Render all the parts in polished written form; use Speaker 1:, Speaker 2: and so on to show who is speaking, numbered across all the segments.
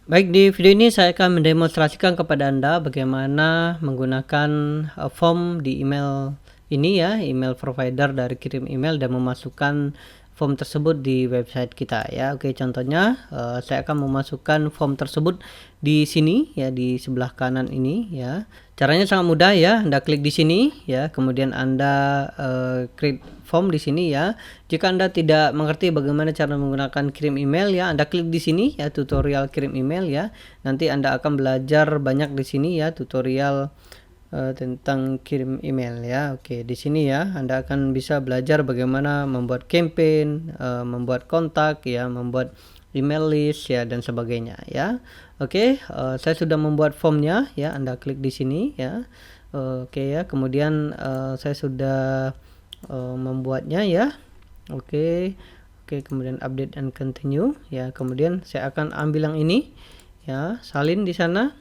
Speaker 1: Baik, di video ini saya akan mendemonstrasikan kepada Anda bagaimana menggunakan form di email ini ya, email provider dari Kirim Email, dan memasukkan form tersebut di website kita ya. Oke, contohnya saya akan memasukkan form tersebut di sini ya, di sebelah kanan ini ya. Caranya sangat mudah ya. Anda klik di sini ya, kemudian Anda create form di sini ya. Jika Anda tidak mengerti bagaimana cara menggunakan kirim email ya, Anda klik di sini ya, tutorial kirim email ya. Nanti Anda akan belajar banyak di sini ya, tutorial tentang kirim email ya. Oke, di sini ya Anda akan bisa belajar bagaimana membuat campaign, membuat kontak ya, membuat email list ya, dan sebagainya ya. Oke, saya sudah membuat formnya ya. Anda klik di sini ya. Oke ya, kemudian saya sudah membuatnya ya. Oke, kemudian update and continue ya. Kemudian saya akan ambil yang ini ya, salin di sana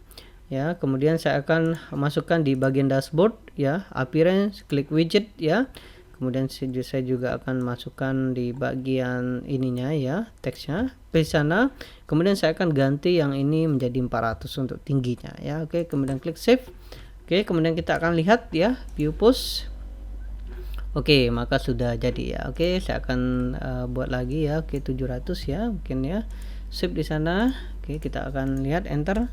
Speaker 1: ya. Kemudian saya akan masukkan di bagian dashboard ya, appearance, klik widget ya. Kemudian saya juga akan masukkan di bagian ininya ya, teksnya di sana. Kemudian saya akan ganti yang ini menjadi 400 untuk tingginya ya. Oke, kemudian klik save. Oke, kemudian kita akan lihat ya, view post. Oke, maka sudah jadi ya. Oke, saya akan buat lagi ya. Oke, 700 ya mungkin ya. Save di sana. Oke, kita akan lihat, enter.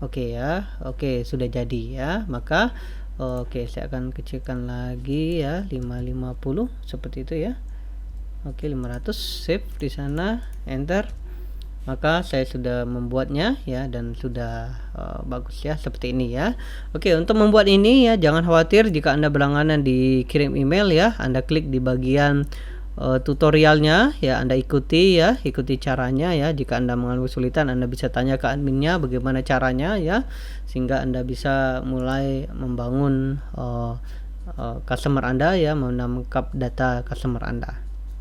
Speaker 1: Oke ya. Oke, sudah jadi ya. Maka oke, saya akan kecilkan lagi ya, 550 seperti itu ya. Oke, 500, save di sana, enter. Maka saya sudah membuatnya ya, dan sudah bagus ya, seperti ini ya. Oke, untuk membuat ini ya, jangan khawatir jika Anda berlangganan di Kirim Email ya. Anda klik di bagian tutorialnya ya, Anda ikuti ya, ikuti caranya ya. Jika Anda mengalami kesulitan, Anda bisa tanya ke adminnya bagaimana caranya ya, sehingga Anda bisa mulai membangun customer Anda ya, menangkap data customer Anda.